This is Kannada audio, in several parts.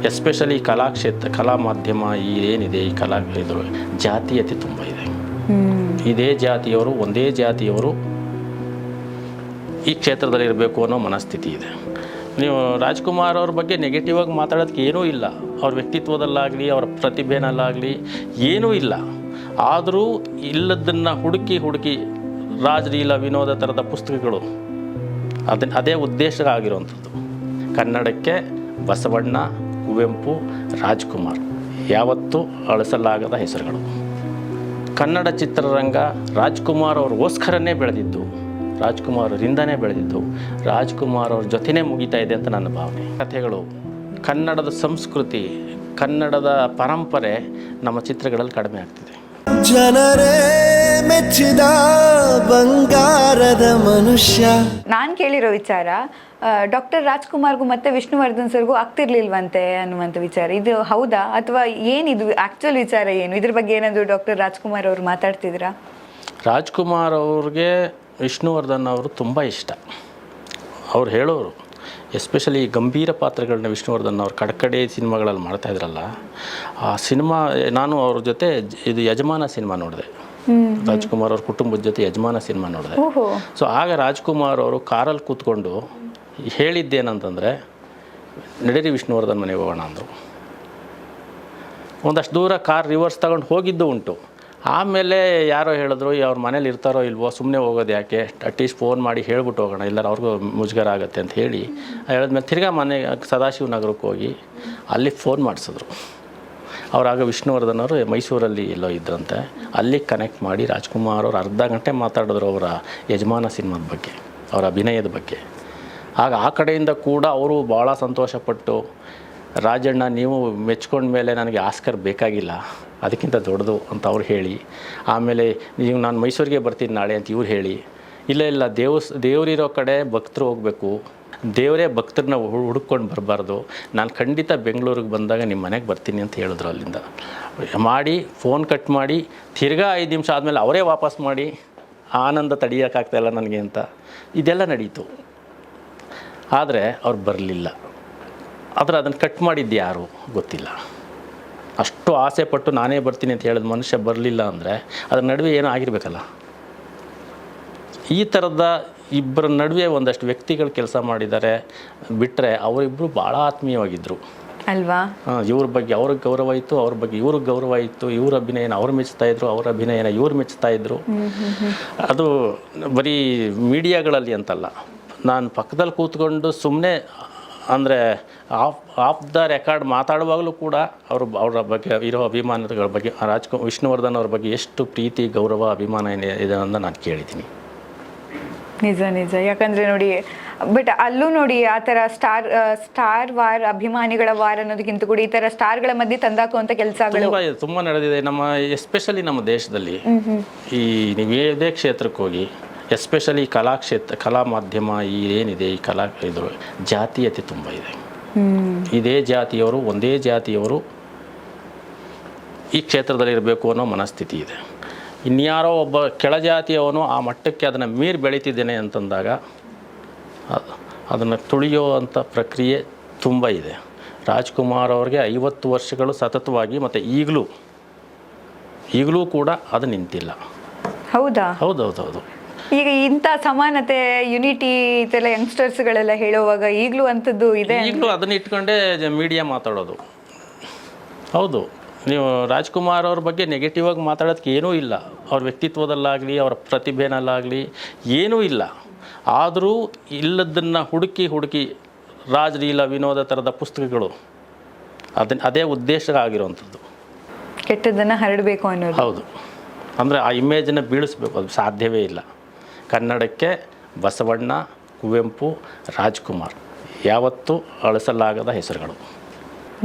ಎಸ್ಪೆಷಲಿ ಕಲಾ ಮಾಧ್ಯಮ ಏನಿದೆ, ಈ ಇದು ಜಾತೀಯತೆ ತುಂಬ ಇದೆ. ಇದೇ ಜಾತಿಯವರು, ಒಂದೇ ಜಾತಿಯವರು ಈ ಕ್ಷೇತ್ರದಲ್ಲಿ ಇರಬೇಕು ಅನ್ನೋ ಮನಸ್ಥಿತಿ ಇದೆ. ನೀವು ರಾಜ್ಕುಮಾರ್ ಅವ್ರ ಬಗ್ಗೆ ನೆಗೆಟಿವ್ ಆಗಿ ಮಾತಾಡೋದಕ್ಕೆ ಏನೂ ಇಲ್ಲ. ಅವ್ರ ವ್ಯಕ್ತಿತ್ವದಲ್ಲಾಗಲಿ, ಅವರ ಪ್ರತಿಭೆನಲ್ಲಾಗಲಿ ಏನೂ ಇಲ್ಲ. ಆದರೂ ಇಲ್ಲದನ್ನು ಹುಡುಕಿ ರಾಜಲೀಲಾ ವಿನೋದ ಥರದ ಪುಸ್ತಕಗಳು ಅದೇ ಉದ್ದೇಶ ಆಗಿರುವಂಥದ್ದು. ಕನ್ನಡಕ್ಕೆ ಬಸವಣ್ಣ, ಕುವೆಂಪು, ರಾಜ್ಕುಮಾರ್ ಯಾವತ್ತೂ ಅಳಿಸಲಾಗದ ಹೆಸರುಗಳು. ಕನ್ನಡ ಚಿತ್ರರಂಗ ರಾಜ್ಕುಮಾರ್ ಅವ್ರಿಗೋಸ್ಕರನೇ ಬೆಳೆದಿದ್ದು, ರಾಜ್ಕುಮಾರರಿಂದನೇ ಬೆಳೆದಿದ್ದು, ರಾಜ್ಕುಮಾರ್ ಅವ್ರ ಜೊತೆನೇ ಮುಗಿತಾ ಇದೆ ಅಂತ ನನ್ನ ಭಾವನೆ. ಕಥೆಗಳು, ಕನ್ನಡದ ಸಂಸ್ಕೃತಿ, ಕನ್ನಡದ ಪರಂಪರೆ ನಮ್ಮ ಚಿತ್ರಗಳಲ್ಲಿ ಕಡಿಮೆ ಆಗ್ತಿದೆ. ಜನರೇ ಮೆಚ್ಚಿದ ಬಂಗಾರದ ಮನುಷ್ಯ. ನಾನು ಕೇಳಿರೋ ವಿಚಾರ, ಡಾಕ್ಟರ್ ರಾಜ್ಕುಮಾರ್ಗೂ ಮತ್ತು ವಿಷ್ಣುವರ್ಧನ್ ಸರ್ಗೂ ಆಗ್ತಿರ್ಲಿಲ್ವಂತೆ ಅನ್ನುವಂಥ ವಿಚಾರ, ಇದು ಹೌದಾ ಅಥವಾ ಏನಿದು ಆ್ಯಕ್ಚುಲ್ ವಿಚಾರ ಏನು? ಇದ್ರ ಬಗ್ಗೆ ಏನಾದರೂ ಡಾಕ್ಟರ್ ರಾಜ್ಕುಮಾರ್ ಅವರು ಮಾತಾಡ್ತಿದ್ದೀರಾ? ರಾಜ್ಕುಮಾರ್ ಅವ್ರಿಗೆ ವಿಷ್ಣುವರ್ಧನ್ ಅವರು ತುಂಬ ಇಷ್ಟ. ಅವ್ರು ಹೇಳೋರು, ಎಸ್ಪೆಷಲಿ ಗಂಭೀರ ಪಾತ್ರಗಳನ್ನ ವಿಷ್ಣುವರ್ಧನ್ ಅವ್ರು ಕಡೆ ಸಿನಿಮಾಗಳಲ್ಲಿ ಮಾಡ್ತಾಯಿದ್ರಲ್ಲ, ಆ ಸಿನಿಮಾ ನಾನು ಅವ್ರ ಜೊತೆ ಇದು ಯಜಮಾನ ಸಿನಿಮಾ ನೋಡಿದೆ. ರಾಜ್ಕುಮಾರ್ ಅವ್ರ ಕುಟುಂಬದ ಜೊತೆ ಯಜಮಾನ ಸಿನಿಮಾ ನೋಡಿದೆ. ಸೊ ಆಗ ರಾಜ್ಕುಮಾರ್ ಅವರು ಕಾರಲ್ಲಿ ಕೂತ್ಕೊಂಡು ಹೇಳಿದ್ದೇನಂತಂದರೆ, ನಡೀರಿ ವಿಷ್ಣುವರ್ಧನ್ ಮನೆಗೆ ಹೋಗೋಣ ಅಂದರು. ಒಂದಷ್ಟು ದೂರ ಕಾರ್ ರಿವರ್ಸ್ ತಗೊಂಡು ಹೋಗಿದ್ದು ಉಂಟು. ಆಮೇಲೆ ಯಾರೋ ಹೇಳಿದ್ರು, ಅವ್ರ ಮನೇಲಿ ಇರ್ತಾರೋ ಇಲ್ವೋ, ಸುಮ್ಮನೆ ಹೋಗೋದು ಯಾಕೆ, ಅಟ್ಲೀಸ್ಟ್ ಫೋನ್ ಮಾಡಿ ಹೇಳ್ಬಿಟ್ಟು ಹೋಗೋಣ, ಎಲ್ಲರೂ ಅವ್ರಿಗೂ ಮುಜುಗರ ಆಗುತ್ತೆ ಅಂತ ಹೇಳಿ ಹೇಳಿದ್ಮೇಲೆ ತಿರ್ಗಾ ಮನೆ ಸದಾಶಿವ ನಗರಕ್ಕೆ ಹೋಗಿ ಅಲ್ಲಿ ಫೋನ್ ಮಾಡಿಸಿದ್ರು. ಅವರಾಗ ವಿಷ್ಣುವರ್ಧನ್ ಅವರು ಮೈಸೂರಲ್ಲಿ ಎಲ್ಲೋ ಇದ್ರಂತೆ. ಅಲ್ಲಿ ಕನೆಕ್ಟ್ ಮಾಡಿ ರಾಜ್ಕುಮಾರ್ ಅವರು ಅರ್ಧ ಗಂಟೆ ಮಾತಾಡಿದ್ರು ಅವರ ಯಜಮಾನ ಸಿನಿಮಾದ ಬಗ್ಗೆ, ಅವರ ಅಭಿನಯದ ಬಗ್ಗೆ. ಆಗ ಆ ಕಡೆಯಿಂದ ಕೂಡ ಅವರು ಭಾಳ ಸಂತೋಷಪಟ್ಟು, ರಾಜಣ್ಣ ನೀವು ಮೆಚ್ಕೊಂಡ ಮೇಲೆ ನನಗೆ ಆಸ್ಕರ್ ಬೇಕಾಗಿಲ್ಲ, ಅದಕ್ಕಿಂತ ದೊಡ್ಡದು ಅಂತ ಅವ್ರು ಹೇಳಿ, ಆಮೇಲೆ ನೀವು ನಾನು ಮೈಸೂರಿಗೆ ಬರ್ತೀನಿ ನಾಳೆ ಅಂತ ಇವ್ರು ಹೇಳಿ, ಇಲ್ಲ ದೇವರಿರೋ ಕಡೆ ಭಕ್ತರು ಹೋಗಬೇಕು, ದೇವರೇ ಭಕ್ತರನ್ನ ಹುಡುಕೊಂಡು ಬರಬಾರ್ದು, ನಾನು ಖಂಡಿತ ಬೆಂಗಳೂರಿಗೆ ಬಂದಾಗ ನಿಮ್ಮ ಮನೆಗೆ ಬರ್ತೀನಿ ಅಂತ ಹೇಳಿದ್ರು. ಅಲ್ಲಿಂದ ಮಾಡಿ ಫೋನ್ ಕಟ್ ಮಾಡಿ ತಿರ್ಗಾ 5 ನಿಮಿಷ ಆದಮೇಲೆ ಅವರೇ ವಾಪಸ್ ಮಾಡಿ, ಆನಂದ ತಡೆಯೋಕ್ಕಾಗ್ತಾಯಿಲ್ಲ ನನಗೆ ಅಂತ ಇದೆಲ್ಲ ನಡೀತು. ಆದರೆ ಅವ್ರು ಬರಲಿಲ್ಲ. ಆದರೆ ಅದನ್ನು ಕಟ್ ಮಾಡಿದ್ದು ಯಾರು ಗೊತ್ತಿಲ್ಲ. ಅಷ್ಟು ಆಸೆ ಪಟ್ಟು ನಾನೇ ಬರ್ತೀನಿ ಅಂತ ಹೇಳಿದ ಮನುಷ್ಯ ಬರಲಿಲ್ಲ ಅಂದರೆ ಅದ್ರ ನಡುವೆ ಏನೋ ಆಗಿರಬೇಕಲ್ಲ. ಈ ಥರದ ಇಬ್ಬರ ನಡುವೆ ಒಂದಷ್ಟು ವ್ಯಕ್ತಿಗಳು ಕೆಲಸ ಮಾಡಿದ್ದಾರೆ ಬಿಟ್ಟರೆ, ಅವರಿಬ್ಬರು ಭಾಳ ಆತ್ಮೀಯವಾಗಿದ್ದರು ಅಲ್ವಾ. ಇವ್ರ ಬಗ್ಗೆ ಅವ್ರಿಗೆ ಗೌರವ ಇತ್ತು, ಅವ್ರ ಬಗ್ಗೆ ಇವ್ರಿಗೆ ಗೌರವ ಇತ್ತು. ಇವ್ರ ಅಭಿನಯನ ಅವ್ರು ಮೆಚ್ತಾಯಿದ್ರು, ಅವ್ರ ಅಭಿನಯನ ಇವ್ರು ಮೆಚ್ತಾಯಿದ್ರು. ಅದು ಬರೀ ಮೀಡಿಯಾಗಳಲ್ಲಿ ಅಂತಲ್ಲ, ನಾನು ಪಕ್ಕದಲ್ಲಿ ಕೂತ್ಕೊಂಡು ಸುಮ್ಮನೆ ಅಂದರೆ ಆಫ್ ದ ರೆಕಾರ್ಡ್ ಮಾತಾಡುವಾಗಲೂ ಕೂಡ ಅವರ ಬಗ್ಗೆ ಇರೋ ಅಭಿಮಾನಗಳ ಬಗ್ಗೆ, ವಿಷ್ಣುವರ್ಧನ್ ಅವ್ರ ಬಗ್ಗೆ ಎಷ್ಟು ಪ್ರೀತಿ, ಗೌರವ, ಅಭಿಮಾನ ಇದೆ ಅಂತ ನಾನು ಕೇಳಿದ್ದೀನಿ. ನಿಜ. ಯಾಕಂದರೆ ನೋಡಿ, ಬಟ್ ಅಲ್ಲೂ ನೋಡಿ ಆ ಥರ ಸ್ಟಾರ್ ವಾರ್, ಅಭಿಮಾನಿಗಳ ವಾರ್ ಅನ್ನೋದಕ್ಕಿಂತ ಕೂಡ ಈ ಥರ ಸ್ಟಾರ್ಗಳ ಮಧ್ಯೆ ತಂದಾಕುವಂಥ ಕೆಲಸಗಳು ತುಂಬ ನಡೆದಿದೆ ನಮ್ಮ, ಎಸ್ಪೆಷಲಿ ನಮ್ಮ ದೇಶದಲ್ಲಿ. ಈ ನೀವು ಯಾವುದೇ ಕ್ಷೇತ್ರಕ್ಕೆ ಹೋಗಿ, ಎಸ್ಪೆಷಲಿ ಕಲಾ ಮಾಧ್ಯಮ ಏನಿದೆ, ಈ ಇದು ಜಾತೀಯತೆ ತುಂಬ ಇದೆ. ಇದೇ ಜಾತಿಯವರು, ಒಂದೇ ಜಾತಿಯವರು ಈ ಕ್ಷೇತ್ರದಲ್ಲಿ ಇರಬೇಕು ಅನ್ನೋ ಮನಸ್ಥಿತಿ ಇದೆ. ಇನ್ಯಾರೋ ಒಬ್ಬ ಕೆಳಜಾತಿಯವನು ಆ ಮಟ್ಟಕ್ಕೆ ಅದನ್ನು ಮೀರಿ ಬೆಳೀತಿದ್ದೇನೆ ಅಂತಂದಾಗ ಅದನ್ನು ತುಳಿಯೋ ಅಂಥ ಪ್ರಕ್ರಿಯೆ ತುಂಬ ಇದೆ. ರಾಜ್ಕುಮಾರ್ ಅವ್ರಿಗೆ 50 ವರ್ಷಗಳು ಸತತವಾಗಿ, ಮತ್ತು ಈಗಲೂ ಕೂಡ ಅದು ನಿಂತಿಲ್ಲ. ಹೌದಾ? ಹೌದು. ಈಗ ಇಂಥ ಸಮಾನತೆ, ಯುನಿಟಿ ಇದೆಲ್ಲ ಯಂಗ್ಸ್ಟರ್ಸ್ಗಳೆಲ್ಲ ಹೇಳುವಾಗ ಈಗಲೂ ಅಂಥದ್ದು ಇದೆ. ಈಗಲೂ ಅದನ್ನ ಇಟ್ಕೊಂಡೇ ಮೀಡಿಯಾ ಮಾತಾಡೋದು. ಹೌದು, ನೀವು ರಾಜ್ಕುಮಾರ್ ಅವ್ರ ಬಗ್ಗೆ ನೆಗೆಟಿವ್ ಆಗಿ ಮಾತಾಡೋದಕ್ಕೆ ಏನೂ ಇಲ್ಲ. ಅವ್ರ ವ್ಯಕ್ತಿತ್ವದಲ್ಲಾಗಲಿ, ಅವರ ಪ್ರತಿಭೆನಲ್ಲಾಗಲಿ ಏನೂ ಇಲ್ಲ. ಆದರೂ ಇಲ್ಲದನ್ನು ಹುಡುಕಿ ರಾಜಲೀಲಾ ವಿನೋದ ಥರದ ಪುಸ್ತಕಗಳು ಅದೇ ಉದ್ದೇಶ ಆಗಿರುವಂಥದ್ದು. ಕೆಟ್ಟದ್ದನ್ನು ಹರಡಬೇಕು ಅನ್ನೋದು. ಹೌದು, ಅಂದರೆ ಆ ಇಮೇಜನ್ನು ಬೀಳಿಸ್ಬೇಕು, ಅದು ಸಾಧ್ಯವೇ ಇಲ್ಲ. ಕನ್ನಡಕ್ಕೆ ಬಸವಣ್ಣ, ಕುವೆಂಪು, ರಾಜ್ಕುಮಾರ್ ಯಾವತ್ತೂ ಅಳಿಸಲಾಗದ ಹೆಸರುಗಳು.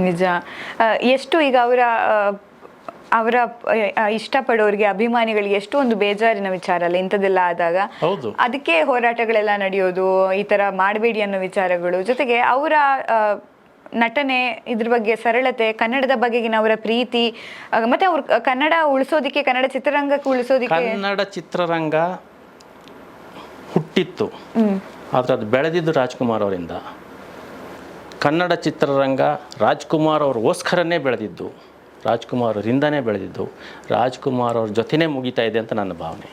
ನಿಜ. ಎಷ್ಟು ಈಗ ಅವರ ಇಷ್ಟಪಡೋರಿಗೆ, ಅಭಿಮಾನಿಗಳಿಗೆ ಎಷ್ಟು ಒಂದು ಬೇಜಾರಿನ ವಿಚಾರ ಅಲ್ಲ ಇಂಥದ್ದೆಲ್ಲ ಆದಾಗ. ಹೌದು, ಅದಕ್ಕೆ ಹೋರಾಟಗಳೆಲ್ಲ ನಡೆಯೋದು, ಈ ಥರ ಮಾಡಬೇಡಿ ಅನ್ನೋ ವಿಚಾರಗಳು, ಜೊತೆಗೆ ಅವರ ನಟನೆ, ಇದ್ರ ಬಗ್ಗೆ ಸರಳತೆ, ಕನ್ನಡದ ಬಗೆಗಿನ ಅವರ ಪ್ರೀತಿ, ಮತ್ತೆ ಅವ್ರು ಕನ್ನಡ ಉಳಿಸೋದಿಕ್ಕೆ, ಕನ್ನಡ ಚಿತ್ರರಂಗಕ್ಕೆ ಉಳಿಸೋದಿಕ್ಕೆ. ಕನ್ನಡ ಚಿತ್ರರಂಗ ಹುಟ್ಟಿತ್ತು, ಆದರೆ ಅದು ಬೆಳೆದಿದ್ದು ರಾಜ್ಕುಮಾರ್ ಅವರಿಂದ. ಕನ್ನಡ ಚಿತ್ರರಂಗ ರಾಜ್ಕುಮಾರ್ ಅವ್ರಿಗೋಸ್ಕರನೇ ಬೆಳೆದಿದ್ದು, ರಾಜ್ಕುಮಾರ್ ಅವರಿಂದನೇ ಬೆಳೆದಿದ್ದು, ರಾಜ್ಕುಮಾರ್ ಅವ್ರ ಜೊತೆನೇ ಮುಗಿತಾ ಇದೆ ಅಂತ ನನ್ನ ಭಾವನೆ.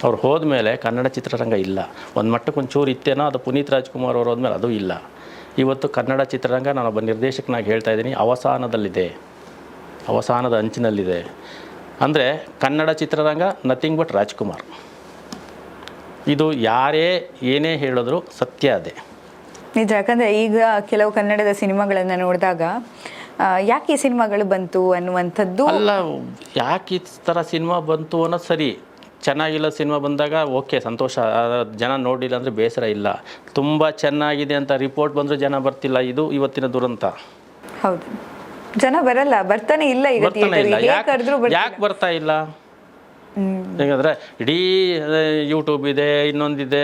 ಅವ್ರು ಹೋದ್ಮೇಲೆ ಕನ್ನಡ ಚಿತ್ರರಂಗ ಇಲ್ಲ. ಒಂದು ಮಟ್ಟಕ್ಕೆ ಒಂಚೂರು ಇತ್ತೇನೋ, ಅದು ಪುನೀತ್ ರಾಜ್ಕುಮಾರ್ ಅವ್ರು ಹೋದ್ಮೇಲೆ ಅದು ಇಲ್ಲ. ಇವತ್ತು ಕನ್ನಡ ಚಿತ್ರರಂಗ ನಾನೊಬ್ಬ ನಿರ್ದೇಶಕನಾಗಿ ಹೇಳ್ತಾ ಇದ್ದೀನಿ, ಅವಸಾನದಲ್ಲಿದೆ, ಅವಸಾನದ ಅಂಚಿನಲ್ಲಿದೆ. ಅಂದರೆ ಕನ್ನಡ ಚಿತ್ರರಂಗ ನಥಿಂಗ್ ಬಟ್ ರಾಜ್ಕುಮಾರ್. ಇದು ಯಾರೇ ಏನೇ ಹೇಳಿದ್ರು ಸತ್ಯ ಅದೇ. ನಿಜ. ಯಾಕಂದರೆ ಈಗ ಕೆಲವು ಕನ್ನಡದ ಸಿನಿಮಾಗಳನ್ನು ನೋಡಿದಾಗ ಯಾಕೆ ಈ ಸಿನಿಮಾಗಳು ಬಂತು ಅನ್ನುವಂಥದ್ದು ಅಲ್ಲ, ಯಾಕೆ ಈ ಥರ ಸಿನಿಮಾ ಬಂತು ಅನ್ನೋದು ಸರಿ. ಚೆನ್ನಾಗಿಲ್ಲ ಸಿನಿಮಾ ಬಂದಾಗ ಓಕೆ, ಸಂತೋಷ, ಜನ ನೋಡಿಲ್ಲ ಅಂದರೆ ಬೇಸರ ಇಲ್ಲ. ತುಂಬ ಚೆನ್ನಾಗಿದೆ ಅಂತ ರಿಪೋರ್ಟ್ ಬಂದರೂ ಜನ ಬರ್ತಿಲ್ಲ, ಇದು ಇವತ್ತಿನ ದುರಂತ. ಹೌದು, ಜನ ಬರಲ್ಲ, ಬರ್ತಾನೆ ಇಲ್ಲ. ಈಗ ಬರ್ತಾನೆ ಇಲ್ಲ. ಯಾಕೆ ಬರ್ತಾ ಇಲ್ಲ? ಹೇಗಂದರೆ ಇಡೀ ಯೂಟ್ಯೂಬ್ ಇದೆ, ಇನ್ನೊಂದಿದೆ,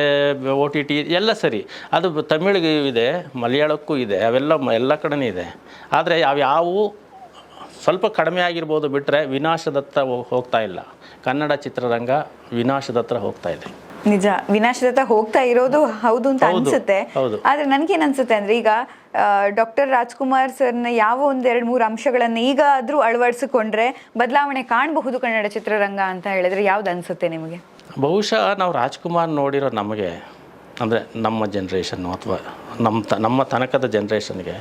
OTT ಎಲ್ಲ ಸರಿ. ಅದು ತಮಿಳಿಗೆ ಇದೆ, ಮಲಯಾಳಕ್ಕೂ ಇದೆ, ಅವೆಲ್ಲ ಎಲ್ಲ ಕಡೆನೇ ಇದೆ. ಆದರೆ ಯಾವ್ಯಾವು ಸ್ವಲ್ಪ ಕಡಿಮೆ ಆಗಿರ್ಬೋದು ಬಿಟ್ಟರೆ ವಿನಾಶದತ್ತ ಹೋಗ್ತಾ ಇಲ್ಲ. ಕನ್ನಡ ಚಿತ್ರರಂಗ ವಿನಾಶದತ್ರ ಹೋಗ್ತಾ ಇದೆ. ನಿಜ, ವಿನಾಶದತ್ತ ಹೋಗ್ತಾ ಇರೋದು ಹೌದು ಅಂತ ಅನ್ಸುತ್ತೆ. ಆದ್ರೆ ನನ್ಗೇನ್ ಅನ್ಸುತ್ತೆ ಅಂದ್ರೆ, ಈಗ ಡಾಕ್ಟರ್ ರಾಜ್ಕುಮಾರ್ ಸರ್ನ ಯಾವ ಒಂದು 2-3 ಅಂಶಗಳನ್ನು ಈಗ ಆದ್ರೂ ಅಳವಡಿಸಿಕೊಂಡ್ರೆ ಬದಲಾವಣೆ ಕಾಣಬಹುದು ಕನ್ನಡ ಚಿತ್ರರಂಗ ಅಂತ ಹೇಳಿದ್ರೆ ಯಾವ್ದು ಅನ್ಸುತ್ತೆ ನಿಮಗೆ? ಬಹುಶಃ ನಾವು ರಾಜ್ಕುಮಾರ್ ನೋಡಿರೋ ನಮಗೆ, ಅಂದರೆ ನಮ್ಮ ಜನ್ರೇಷನ್ನು ಅಥವಾ ನಮ್ಮ ತನಕದ ಜನ್ರೇಷನ್ಗೆ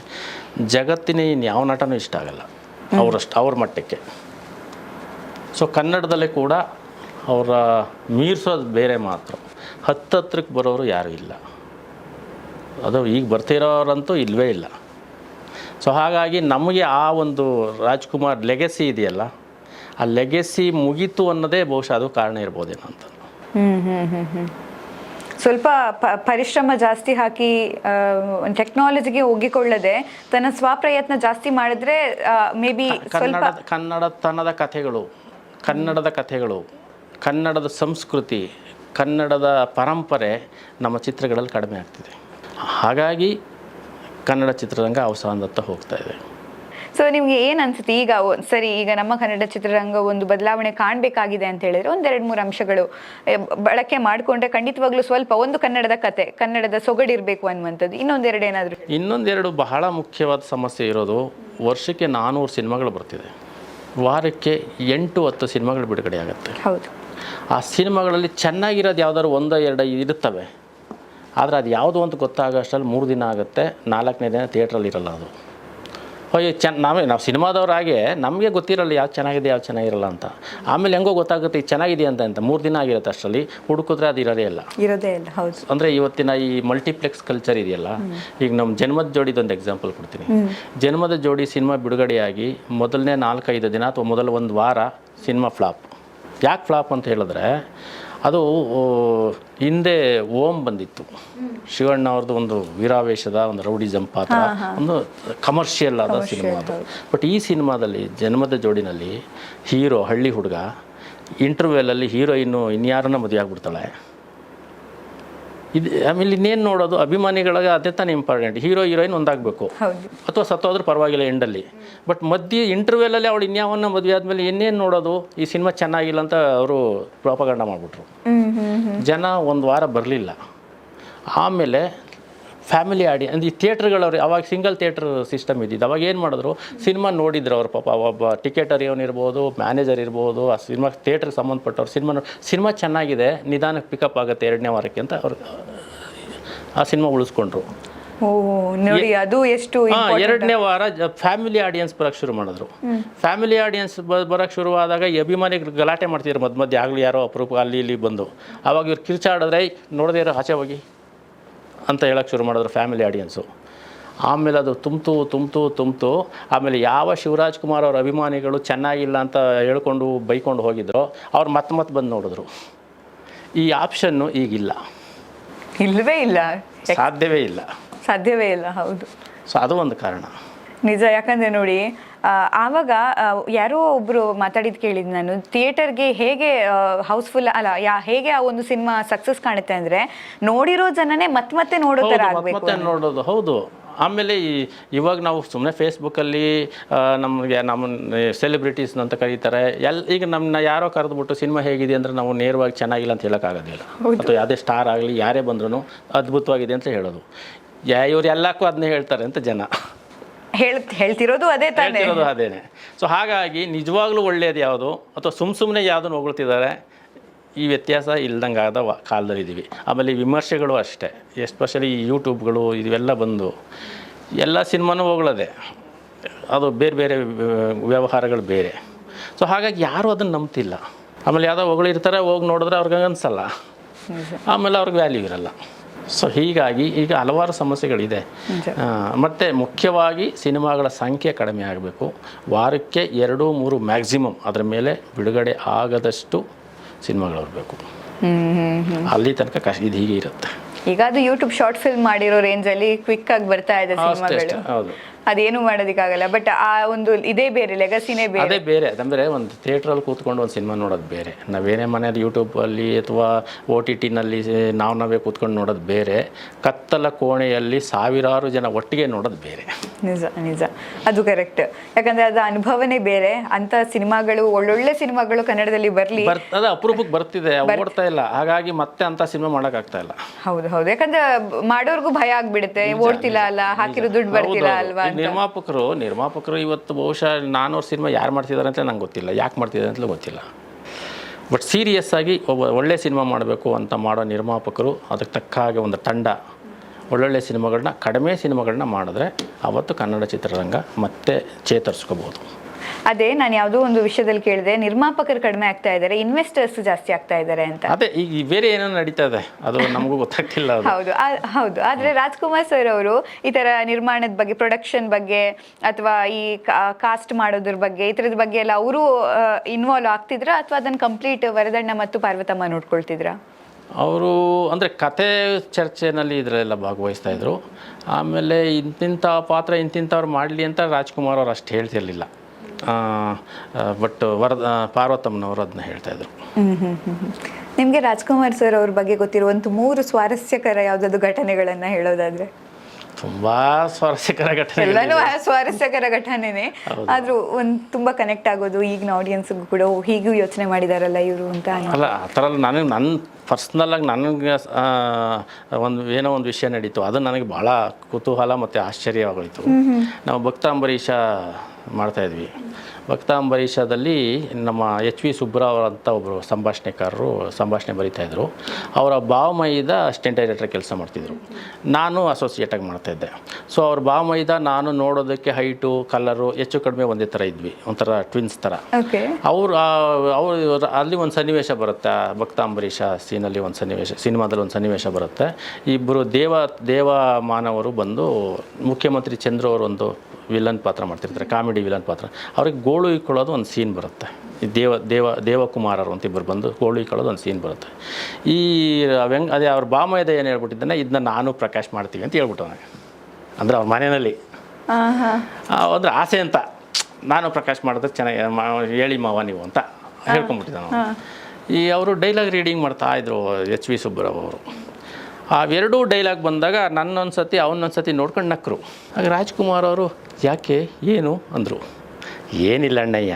ಜಗತ್ತಿನ ಇನ್ಯಾವ ನಟನೂ ಇಷ್ಟ ಆಗಲ್ಲ ಅವ್ರ ಮಟ್ಟಕ್ಕೆ. ಸೊ ಕನ್ನಡದಲ್ಲೇ ಕೂಡ ಅವರ ಮೀರಿಸೋದು ಬೇರೆ ಮಾತ್ರ. ಹತ್ತತ್ರಕ್ಕೆ ಬರೋರು ಯಾರೂ ಇಲ್ಲ. ಅದು ಈಗ ಬರ್ತಿರೋರಂತೂ ಇಲ್ಲವೇ ಇಲ್ಲ. ಸೊ ಹಾಗಾಗಿ ನಮಗೆ ಆ ಒಂದು ರಾಜ್ಕುಮಾರ್ ಲೆಗೆಸಿ ಇದೆಯಲ್ಲ, ಆ ಲೆಗೆಸಿ ಮುಗೀತು ಅನ್ನೋದೇ ಬಹುಶಃ ಅದು ಕಾರಣ ಇರ್ಬೋದೇನೋ ಅಂತ. ಸ್ವಲ್ಪ ಪರಿಶ್ರಮ ಜಾಸ್ತಿ ಹಾಕಿ ಟೆಕ್ನಾಲಜಿಗೆ ಒಗ್ಗಿಕೊಳ್ಳದೆ ತನ್ನ ಸ್ವಪ್ರಯತ್ನ ಜಾಸ್ತಿ ಮಾಡಿದ್ರೆ ಮೇ ಬಿ ಕನ್ನಡತನದ ಕಥೆಗಳು, ಕನ್ನಡದ ಸಂಸ್ಕೃತಿ, ಕನ್ನಡದ ಪರಂಪರೆ ನಮ್ಮ ಚಿತ್ರಗಳಲ್ಲಿ ಕಡಿಮೆ ಆಗ್ತಿದೆ. ಹಾಗಾಗಿ ಕನ್ನಡ ಚಿತ್ರರಂಗ ಅವಸಾನದತ್ತ ಹೋಗ್ತಾ ಇದೆ. ಸೊ ನಿಮ್ಗೆ ಏನು ಅನ್ಸುತ್ತೆ ಈಗ? ಸರಿ, ಈಗ ನಮ್ಮ ಕನ್ನಡ ಚಿತ್ರರಂಗ ಒಂದು ಬದಲಾವಣೆ ಕಾಣಬೇಕಾಗಿದೆ ಅಂತ ಹೇಳಿದ್ರೆ 1-2-3 ಅಂಶಗಳು ಬಳಕೆ ಮಾಡಿಕೊಂಡ್ರೆ ಖಂಡಿತವಾಗ್ಲೂ ಸ್ವಲ್ಪ ಒಂದು ಕನ್ನಡದ ಕತೆ, ಕನ್ನಡದ ಸೊಗಡಿರಬೇಕು ಅನ್ನುವಂಥದ್ದು. ಇನ್ನೊಂದೆರಡು ಬಹಳ ಮುಖ್ಯವಾದ ಸಮಸ್ಯೆ ಇರೋದು, ವರ್ಷಕ್ಕೆ 400 ಸಿನಿಮಾಗಳು ಬರ್ತಿದೆ, ವಾರಕ್ಕೆ 8-10 ಸಿನಿಮಾಗಳು ಬಿಡುಗಡೆ ಆಗುತ್ತೆ. ಹೌದು. ಆ ಸಿನಿಮಾಗಳಲ್ಲಿ ಚೆನ್ನಾಗಿರೋದು ಯಾವ್ದಾದ್ರು 1-2 ಇರುತ್ತವೆ. ಆದರೆ ಅದು ಯಾವುದು ಅಂತ ಗೊತ್ತಾಗೋ ಅಷ್ಟರಲ್ಲಿ 3 ದಿನ ಆಗುತ್ತೆ, 4ನೇ ದಿನ ಥಿಯೇಟ್ರಲ್ಲಿ ಇರಲ್ಲ. ಅದು ನಾವು ಸಿನಿಮಾದವ್ರಾಗೆ ನಮಗೆ ಗೊತ್ತಿರಲ್ಲ ಯಾವ್ದು ಚೆನ್ನಾಗಿದೆ ಯಾವ್ದು ಚೆನ್ನಾಗಿರಲ್ಲ ಅಂತ. ಆಮೇಲೆ ಹೆಂಗೋ ಗೊತ್ತಾಗುತ್ತೆ ಇದು ಚೆನ್ನಾಗಿದೆ ಅಂತ 3 ದಿನ ಆಗಿರುತ್ತೆ, ಅಷ್ಟರಲ್ಲಿ ಹುಡುಕಿದ್ರೆ ಅದು ಇರೋದೇ ಇಲ್ಲ. ಹೌದು. ಅಂದರೆ ಇವತ್ತಿನ ಈ ಮಲ್ಟಿಪ್ಲೆಕ್ಸ್ ಕಲ್ಚರ್ ಇದೆಯಲ್ಲ, ಈಗ ನಮ್ಮ ಜನ್ಮದ ಜೋಡಿದೊಂದು ಎಕ್ಸಾಂಪಲ್ ಕೊಡ್ತೀನಿ. ಜನ್ಮದ ಜೋಡಿ ಸಿನಿಮಾ ಬಿಡುಗಡೆಯಾಗಿ ಮೊದಲನೇ 4-5 ದಿನ ಅಥವಾ ಮೊದಲ 1 ವಾರ ಸಿನಿಮಾ ಫ್ಲಾಪ್. ಯಾಕೆ ಫ್ಲಾಪ್ ಅಂತ ಹೇಳಿದ್ರೆ, ಅದು ಹಿಂದೆ ಓಂ ಬಂದಿತ್ತು, ಶಿವಣ್ಣ ಅವ್ರದ್ದು ಒಂದು ವೀರಾವೇಶದ ಒಂದು ರೌಡಿಸಮ್ ಪಾತ್ರ, ಒಂದು ಕಮರ್ಷಿಯಲ್ ಆದ ಸಿನಿಮಾ ಅದು. ಬಟ್ ಈ ಸಿನಿಮಾದಲ್ಲಿ ಜನ್ಮದ ಜೋಡಿನಲ್ಲಿ ಹೀರೋ ಹಳ್ಳಿ ಹುಡುಗ, ಇಂಟರ್ವ್ಯೂಲಲ್ಲಿ ಹೀರೋಯಿನ್ನು ಇನ್ಯಾರನ್ನ ಮದುವೆ ಆಗ್ಬಿಡ್ತಾಳೆ. ಇದು ಆಮೇಲೆ ಇನ್ನೇನು ನೋಡೋದು, ಅಭಿಮಾನಿಗಳಿಗೆ ಅದೇ ತಾನೇ ಇಂಪಾರ್ಟೆಂಟ್. ಹೀರೋಯಿನ್ ಒಂದಾಗಬೇಕು, ಅಥವಾ ಸತ್ತೋದ್ರೂ ಪರವಾಗಿಲ್ಲ ಎಂಡಲ್ಲಿ. ಬಟ್ ಮಧ್ಯೆ ಇಂಟರ್ವ್ಯೂಲಲ್ಲಿ ಅವಳು ಇನ್ಯಾವನ್ನ ಮದುವೆ ಆದಮೇಲೆ ಇನ್ನೇನು ನೋಡೋದು, ಈ ಸಿನಿಮಾ ಚೆನ್ನಾಗಿಲ್ಲ ಅಂತ ಅವರು ಪ್ರಾಪಗಂಡ ಮಾಡಿಬಿಟ್ರು. ಜನ 1 ವಾರ ಬರಲಿಲ್ಲ. ಆಮೇಲೆ ಫ್ಯಾಮಿಲಿ ಆಡಿಯನ್ಸ್, ಈ ಥಿಯೇಟ್ರ್ಗಳವ್ರು ಅವಾಗ ಸಿಂಗಲ್ ಥಿಯೇಟ್ರ್ ಸಿಸ್ಟಮ್ ಇದ್ದಿದ್ದು. ಅವಾಗ ಏನು ಮಾಡಿದ್ರು, ಸಿನಿಮಾ ನೋಡಿದ್ರು ಅವ್ರು ಪಾಪ, ಒಬ್ಬ ಟಿಕೆಟರ್ ಇರ್ಬೋದು, ಮ್ಯಾನೇಜರ್ ಇರ್ಬೋದು, ಆ ಸಿನಿಮಾ ಥಿಯೇಟ್ರಿಗೆ ಸಂಬಂಧಪಟ್ಟವ್ರು ಸಿನಿಮಾ ಚೆನ್ನಾಗಿದೆ, ನಿಧಾನಕ್ಕೆ ಪಿಕಪ್ ಆಗುತ್ತೆ 2ನೇ ವಾರಕ್ಕೆ ಅಂತ ಅವ್ರು ಆ ಸಿನಿಮಾ ಉಳಿಸ್ಕೊಂಡ್ರು. ನೋಡಿ, ಅದು ಎಷ್ಟು 2ನೇ ವಾರ ಫ್ಯಾಮಿಲಿ ಆಡಿಯನ್ಸ್ ಬರೋಕ್ಕೆ ಶುರು ಮಾಡಿದ್ರು. ಫ್ಯಾಮಿಲಿ ಆಡಿಯನ್ಸ್ ಬರೋಕ್ಕೆ ಶುರುವಾದಾಗ ಈ ಅಭಿಮಾನಿಗಳು ಗಲಾಟೆ ಮಾಡ್ತಿದ್ರು ಮಧ್ಯೆ ಆಗಲಿ, ಯಾರೋ ಅಪರೂಪ ಅಲ್ಲಿ ಇಲ್ಲಿ ಬಂದು. ಆವಾಗ ಇವ್ರು ಕಿರ್ಚಾಡಿದ್ರೆ ನೋಡದೇ ಇರೋ ಆಚೆ ಹೋಗಿ ಅಂತ ಹೇಳೋಕ್ಕೆ ಶುರು ಮಾಡಿದ್ರು ಫ್ಯಾಮಿಲಿ ಆಡಿಯನ್ಸು. ಆಮೇಲೆ ಅದು ತುಂಬ್ತು. ಆಮೇಲೆ ಯಾವ ಶಿವರಾಜ್ ಕುಮಾರ್ ಅವ್ರ ಅಭಿಮಾನಿಗಳು ಚೆನ್ನಾಗಿಲ್ಲ ಅಂತ ಹೇಳ್ಕೊಂಡು ಬೈಕೊಂಡು ಹೋಗಿದ್ರು, ಅವ್ರು ಮತ್ತೆ ಬಂದು ನೋಡಿದ್ರು. ಈ ಆಪ್ಷನ್ನು ಈಗಿಲ್ಲ, ಇಲ್ಲವೇ ಇಲ್ಲ, ಸಾಧ್ಯವೇ ಇಲ್ಲ. ಹೌದು. ಸೊ ಅದು ಒಂದು ಕಾರಣ ನಿಜ. ಯಾಕಂದರೆ ನೋಡಿ, ಆವಾಗ ಯಾರೋ ಒಬ್ಬರು ಮಾತಾಡಿದ್ದು ಕೇಳಿದ್ದು ನಾನು, ಥಿಯೇಟರ್ಗೆ ಹೇಗೆ ಹೌಸ್ಫುಲ್ ಅಲ್ಲ, ಹೇಗೆ ಆ ಒಂದು ಸಿನಿಮಾ ಸಕ್ಸಸ್ ಕಾಣುತ್ತೆ ಅಂದರೆ ನೋಡಿರೋ ಜನನೇ ಮತ್ತೆ ನೋಡೋ ಥರ ಆಗಬೇಕು, ನೋಡೋದು. ಹೌದು. ಆಮೇಲೆ ಇವಾಗ ನಾವು ಸುಮ್ಮನೆ ಫೇಸ್ಬುಕ್ಕಲ್ಲಿ ನಮ್ಮ ಸೆಲೆಬ್ರಿಟೀಸ್ ಅಂತ ಕರೀತಾರೆ. ಈಗ ನಮ್ಮನ್ನ ಯಾರೋ ಕರೆದ್ಬಿಟ್ಟು ಸಿನಿಮಾ ಹೇಗಿದೆ ಅಂದರೆ ನಾವು ನೇರವಾಗಿ ಚೆನ್ನಾಗಿಲ್ಲ ಅಂತ ಹೇಳೋಕ್ಕಾಗೋದಿಲ್ಲ. ಅಥವಾ ಯಾವುದೇ ಸ್ಟಾರ್ ಆಗಲಿ ಯಾರೇ ಬಂದ್ರೂ ಅದ್ಭುತವಾಗಿದೆ ಅಂತ ಹೇಳೋದು. ಇವ್ರು ಎಲ್ಲಕ್ಕೂ ಅದನ್ನೇ ಹೇಳ್ತಾರೆ ಅಂತ ಜನ ಹೇಳ್ತಿರೋದು ಅದೇ ತಾನೇ. ಹೇಳ್ತಿರೋದು ಅದೇನೆ. ಸೊ ಹಾಗಾಗಿ ನಿಜವಾಗ್ಲೂ ಒಳ್ಳೆಯದು ಯಾವುದು ಅಥವಾ ಸುಮ್ಮನೆ ಯಾವುದನ್ನು ಹೊಗಳ್ತಿದ್ದಾರೆ, ಈ ವ್ಯತ್ಯಾಸ ಇಲ್ದಂಗೆ ಆದ ಕಾಲದಲ್ಲಿದ್ದೀವಿ. ಆಮೇಲೆ ಈ ವಿಮರ್ಶೆಗಳು ಅಷ್ಟೇ, ಎಸ್ಪೆಷಲಿ ಈ ಯೂಟ್ಯೂಬ್ಗಳು ಇವೆಲ್ಲ ಬಂದು ಎಲ್ಲ ಸಿನಿಮಾನೂ ಹೊಗಳದೆ, ಅದು ಬೇರೆ ಬೇರೆ ವ್ಯವಹಾರಗಳು ಬೇರೆ. ಸೊ ಹಾಗಾಗಿ ಯಾರೂ ಅದನ್ನು ನಂಬ್ತಿಲ್ಲ. ಆಮೇಲೆ ಯಾವುದೋ ಹೊಗಳಿರ್ತಾರೆ, ಹೋಗಿ ನೋಡಿದ್ರೆ ಅವ್ರಿಗೆ ಅನಿಸಲ್ಲ, ಆಮೇಲೆ ಅವ್ರಿಗೆ ವ್ಯಾಲ್ಯೂ ಇರಲ್ಲ. ಸೊ ಹೀಗಾಗಿ ಈಗ ಹಲವಾರು ಸಮಸ್ಯೆಗಳಿದೆ. ಮತ್ತು ಮುಖ್ಯವಾಗಿ ಸಿನಿಮಾಗಳ ಸಂಖ್ಯೆ ಕಡಿಮೆ ಆಗಬೇಕು. ವಾರಕ್ಕೆ 2-3 ಮ್ಯಾಕ್ಸಿಮಮ್, ಅದರ ಮೇಲೆ ಬಿಡುಗಡೆ ಆಗದಷ್ಟು ಸಿನಿಮಾಗಳು ಬರಬೇಕು. ಅಲ್ಲಿ ತನಕ ಇದು ಹೀಗೆ ಇರುತ್ತೆ. ಈಗ ಅದು ಯೂಟ್ಯೂಬ್ ಶಾರ್ಟ್ ಫಿಲ್ಮ್ ಮಾಡಿರೋ ರೇಂಜಲ್ಲಿ ಕ್ವಿಕ್ ಆಗಿ ಬರ್ತಾ ಇದೆ ಸಿನಿಮಾಗಳು. ಹೌದು, ಅದೇನು ಮಾಡೋದಕ್ಕಾಗಲ್ಲ. ಬಟ್ ಆ ಒಂದು ಇದೇ ಬೇರೆ, ಲೆಗಸಿನೇ ಬೇರೆ. ಅದೇ ಬೇರೆ. ಅದಂದರೆ ಒಂದು ಥಿಯೇಟ್ರಲ್ಲಿ ಕೂತ್ಕೊಂಡು ಒಂದು ಸಿನಿಮಾ ನೋಡೋದು ಬೇರೆ, ನಾವೇನೇ ಮನೆಯಲ್ಲಿ ಯೂಟ್ಯೂಬಲ್ಲಿ ಅಥವಾ OTTನಲ್ಲಿ ನಾವೇ ಕೂತ್ಕೊಂಡು ನೋಡೋದು ಬೇರೆ, ಕತ್ತಲ ಕೋಣೆಯಲ್ಲಿ ಸಾವಿರಾರು ಜನ ಒಟ್ಟಿಗೆ ನೋಡೋದು ಬೇರೆ. ನಿಜ ನಿಜ, ಅದು ಕರೆಕ್ಟ್. ಯಾಕಂದರೆ ಅದು ಅನುಭವನೇ ಬೇರೆ. ಅಂಥ ಸಿನಿಮಾಗಳು, ಒಳ್ಳೊಳ್ಳೆ ಸಿನಿಮಾಗಳು ಕನ್ನಡದಲ್ಲಿ ಬರಲಿ, ಅದು ಅಪರೂಪಕ್ಕೆ ಬರ್ತಿದೆ, ಓಡ್ತಾ ಇಲ್ಲ. ಹಾಗಾಗಿ ಮತ್ತೆ ಅಂಥ ಸಿನಿಮಾ ಮಾಡೋಕ್ಕಾಗ್ತಾ ಇಲ್ಲ. ಹೌದು ಹೌದು, ಯಾಕಂದ್ರೆ ಮಾಡೋರ್ಗೂ ಭಯ ಆಗ್ಬಿಡುತ್ತೆ, ಓಡ್ತಿಲ್ಲ ಅಲ್ಲ, ಹಾಕಿರೋ ದುಡ್ಡು ಬರ್ತಿಲ್ಲ ಅಲ್ವಾ. ನಿರ್ಮಾಪಕರು ಇವತ್ತು ಬಹುಶಃ 400 ಸಿನಿಮಾ ಯಾರು ಮಾಡ್ತಿದ್ದಾರೆ ಅಂತ ನಂಗೆ ಗೊತ್ತಿಲ್ಲ, ಯಾಕೆ ಮಾಡ್ತಿದ್ದಾರೆ ಅಂತಲೂ ಗೊತ್ತಿಲ್ಲ. ಬಟ್ ಸೀರಿಯಸ್ ಆಗಿ ಒಳ್ಳೆ ಸಿನಿಮಾ ಮಾಡಬೇಕು ಅಂತ ಮಾಡೋ ನಿರ್ಮಾಪಕರು ಅದಕ್ಕೆ ತಕ್ಕ ಹಾಗೆ ಒಂದು ತಂಡ ಒಳ್ಳೊಳ್ಳೆ ಸಿನಿಮಾಗಳನ್ನ, ಕಡಿಮೆ ಸಿನಿಮಾಗಳನ್ನ ಮಾಡಿದ್ರೆ ಅವತ್ತು ಕನ್ನಡ ಚಿತ್ರರಂಗ ಮತ್ತೆ ಚೇತರಿಸ್ಕೋಬೋದು. ಅದೇ ನಾನು ಯಾವುದೋ ಒಂದು ವಿಷಯದಲ್ಲಿ ಕೇಳಿದೆ, ನಿರ್ಮಾಪಕರು ಕಡಿಮೆ ಆಗ್ತಾ ಇದ್ದಾರೆ, ಇನ್ವೆಸ್ಟರ್ಸ್ ಜಾಸ್ತಿ ಆಗ್ತಾ ಇದ್ದಾರೆ ಅಂತ. ಅದೇ ಈಗ ಬೇರೆ ಏನೋ ನಡೀತಾ ಇದೆ, ಅದು ನಮಗೂ ಗೊತ್ತಾಗ್ತಿಲ್ಲ. ಹೌದು ಹೌದು. ಆದರೆ ರಾಜ್ಕುಮಾರ್ ಸರ್ ಅವರು ಈ ಥರ ನಿರ್ಮಾಣದ ಬಗ್ಗೆ, ಪ್ರೊಡಕ್ಷನ್ ಬಗ್ಗೆ ಅಥವಾ ಈ ಕಾಸ್ಟ್ ಮಾಡೋದ್ರ ಬಗ್ಗೆ, ಈ ಥರದ ಬಗ್ಗೆ ಎಲ್ಲ ಅವರು ಇನ್ವಾಲ್ವ್ ಆಗ್ತಿದ್ರ ಅಥವಾ ಅದನ್ನು ಕಂಪ್ಲೀಟ್ ವರದಣ್ಣ ಮತ್ತು ಪಾರ್ವತಮ್ಮ ನೋಡ್ಕೊಳ್ತಿದ್ರಾ? ಅವರು ಅಂದರೆ ಕತೆ ಚರ್ಚೆನಲ್ಲಿ ಇದರೆಲ್ಲ ಭಾಗವಹಿಸ್ತಾಯಿದ್ರು. ಆಮೇಲೆ ಇಂತಿಂಥ ಪಾತ್ರ ಇಂತಿಂಥವ್ರು ಮಾಡಲಿ ಅಂತ ರಾಜ್ಕುಮಾರ್ ಅವ್ರು ಅಷ್ಟು ಹೇಳ್ತಿರ್ಲಿಲ್ಲ. ಬಟ್ ಪಾರ್ವತಮ್ಮನವರು ಅದನ್ನ ಹೇಳ್ತಾಯಿದ್ರು. ನಿಮಗೆ ರಾಜ್ಕುಮಾರ್ ಸರ್ ಅವ್ರ ಬಗ್ಗೆ ಗೊತ್ತಿರುವಂಥ 3 ಸ್ವಾರಸ್ಯಕರ ಯಾವುದಾದ್ರು ಘಟನೆಗಳನ್ನು ಹೇಳೋದಾದರೆ? ತುಂಬ ಸ್ವಾರಸ್ಯಕರ ಘಟನೆ, ಎಲ್ಲನೂ ಸ್ವಾರಸ್ಯಕರ ಘಟನೆನೇ, ಆದರೂ ಒಂದು ತುಂಬ ಕನೆಕ್ಟ್ ಆಗೋದು ಈಗಿನ ಆಡಿಯನ್ಸ್ಗೂ ಕೂಡ, ಹೀಗೂ ಯೋಚನೆ ಮಾಡಿದಾರಲ್ಲ ಇವರು ಅಂತ. ಅಲ್ಲ, ಆ ಥರ ನನ್ನ ಪರ್ಸ್ನಲ್ಲಾಗಿ ನನಗೆ ಏನೋ ಒಂದು ವಿಷಯ ನಡೀತು, ಅದು ನನಗೆ ಭಾಳ ಕುತೂಹಲ ಮತ್ತು ಆಶ್ಚರ್ಯವಾಗೋಯಿತು. ನಾವು ಭಕ್ತ ಅಂಬರೀಷ ಮಾಡ್ತಾಯಿದ್ವಿ. ಭಕ್ತ ಅಂಬರೀಷದಲ್ಲಿ ನಮ್ಮ HV ಸುಬ್ಬರಾವ್ ಅಂತ ಒಬ್ಬರು ಸಂಭಾಷಣೆಕಾರರು ಸಂಭಾಷಣೆ ಬರೀತಾಯಿದ್ರು. ಅವರ ಭಾವಮೈದ ಅಸಿಸ್ಟೆಂಟ್ ಡೈರೆಕ್ಟರ್ ಕೆಲಸ ಮಾಡ್ತಿದ್ರು, ನಾನು ಅಸೋಸಿಯೇಟಾಗಿ ಮಾಡ್ತಾಯಿದ್ದೆ. ಸೊ ಅವ್ರ ಭಾವಮೈದ ನಾನು ನೋಡೋದಕ್ಕೆ ಹೈಟು, ಕಲರು ಹೆಚ್ಚು ಕಡಿಮೆ ಒಂದೇ ಥರ ಇದ್ವಿ, ಒಂಥರ ಟ್ವಿನ್ಸ್ ಥರ. ಅವರು ಅಲ್ಲಿ ಒಂದು ಸನ್ನಿವೇಶ ಬರುತ್ತೆ, ಭಕ್ತ ಅಂಬರೀಷ ಸೀನಲ್ಲಿ ಒಂದು ಸನ್ನಿವೇಶ, ಸಿನಿಮಾದಲ್ಲಿ ಒಂದು ಸನ್ನಿವೇಶ ಬರುತ್ತೆ. ಇಬ್ಬರು ದೇವ ಮಾನವರು ಬಂದು ಮುಖ್ಯಮಂತ್ರಿ ಚಂದ್ರ ಅವರು ಒಂದು ವಿಲನ್ ಪಾತ್ರ ಮಾಡ್ತಿರ್ತಾರೆ, ಕಾಮಿಡಿ ವಿಲನ್ ಪಾತ್ರ. ಅವ್ರಿಗೆ ಗೋಳು ಇಕ್ಕೊಳ್ಳೋದು ಒಂದು ಸೀನ್ ಬರುತ್ತೆ. ಈ ದೇವಕುಮಾರರು ಅಂತ ಇಬ್ಬರು ಬಂದು ಗೋಳು ಇಕ್ಕೊಳ್ಳೋದು ಒಂದು ಸೀನ್ ಬರುತ್ತೆ. ಈ ಅದೇ ಅವ್ರ ಭಾಮೈದ ಏನು ಹೇಳ್ಬಿಟ್ಟಿದ್ದಾನೆ, ಇದನ್ನ ನಾನು ಪ್ರಕಾಶ್ ಮಾಡ್ತೀವಿ ಅಂತ ಹೇಳ್ಬಿಟ್ಟು ನನಗೆ, ಅಂದರೆ ಅವ್ರ ಮನೆಯಲ್ಲಿ ಅಂದರೆ ಆಸೆ ಅಂತ, ನಾನು ಪ್ರಕಾಶ್ ಮಾಡಿದ್ರೆ ಚೆನ್ನಾಗಿ ಹೇಳಿ ಮಾವ ನೀವು ಅಂತ ಹೇಳ್ಕೊಂಬಿಟ್ಟಿದ್ದಾನೆ. ಈ ಅವರು ಡೈಲಾಗ್ ರೀಡಿಂಗ್ ಮಾಡ್ತಾಯಿದ್ರು HV ಸುಬ್ಬರಾವ್ ಅವರು. ಅವೆರಡೂ ಡೈಲಾಗ್ ಬಂದಾಗ ನನ್ನೊಂದು ಸತಿ ಅವನೊಂದು ಸತಿ ನೋಡ್ಕೊಂಡು ನಕ್ಕರು. ಆಗ ರಾಜ್ಕುಮಾರ್ ಅವರು ಯಾಕೆ ಏನು ಅಂದರು. ಏನಿಲ್ಲ ಅಣ್ಣಯ್ಯ,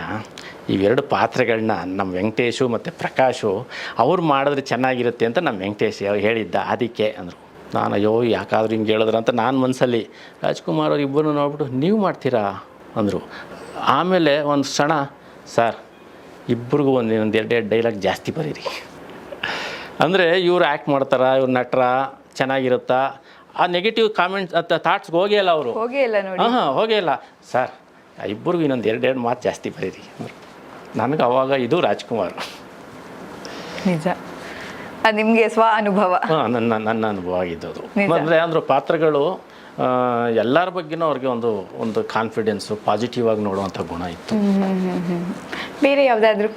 ಇವೆರಡು ಪಾತ್ರಗಳನ್ನ ನಮ್ಮ ವೆಂಕಟೇಶು ಮತ್ತು ಪ್ರಕಾಶು ಅವ್ರು ಮಾಡಿದ್ರೆ ಚೆನ್ನಾಗಿರುತ್ತೆ ಅಂತ ನಮ್ಮ ವೆಂಕಟೇಶ್ ಹೇಳಿದ್ದ, ಅದಕ್ಕೆ ಅಂದರು. ನಾನು ಅಯ್ಯೋ ಯಾಕಾದ್ರೂ ಹಿಂಗೆ ಹೇಳಿದ್ರ ಅಂತ ನಾನು ಮನಸ್ಸಲ್ಲಿ. ರಾಜ್ಕುಮಾರ್ ಅವ್ರು ಇಬ್ಬರು ನೋಡ್ಬಿಟ್ಟು ನೀವು ಮಾಡ್ತೀರಾ ಅಂದರು. ಆಮೇಲೆ ಒಂದು ಕ್ಷಣ, ಸರ್ ಇಬ್ಬರಿಗೂ ಒಂದೆರಡು ಡೈಲಾಗ್ ಜಾಸ್ತಿ ಬರೀರಿ, ಅಂದರೆ ಇವ್ರು ಆ್ಯಕ್ಟ್ ಮಾಡ್ತಾರ, ಇವ್ರು ನಟರ ಚೆನ್ನಾಗಿರುತ್ತಾ, ಆ ನೆಗೆಟಿವ್ ಕಾಮೆಂಟ್ಸ್ ಥಾಟ್ಸ್ಗೆ ಹೋಗೇ ಇಲ್ಲ ಅವರು. ಹೋಗೇ ಇಲ್ಲ ಸರ್, ಇಬ್ಬರಿಗೂ ಇನ್ನೊಂದು ಎರಡು ಮಾತು ಜಾಸ್ತಿ ಬರೀರಿ ಅಂದರು. ನನಗೆ ಅವಾಗ ಇದು ರಾಜ್ಕುಮಾರ್ ನಿಜ, ಅದು ನಿಮಗೆ ಸ್ವ ಅನುಭವ. ನನ್ನ ಅನುಭವ ಆಗಿದ್ದು. ಅಂದರೆ ಅಂದ್ರೆ ಪಾತ್ರಗಳು ಎಲ್ಲರ ಬಗ್ಗೆನೂ ಅವ್ರಿಗೆ ಒಂದು ಕಾನ್ಫಿಡೆನ್ಸು, ಪಾಸಿಟಿವ್ ಆಗಿ ನೋಡುವಂಥ ಗುಣ ಇತ್ತು. ಬೇರೆ ಯಾವುದಾದ್ರೂ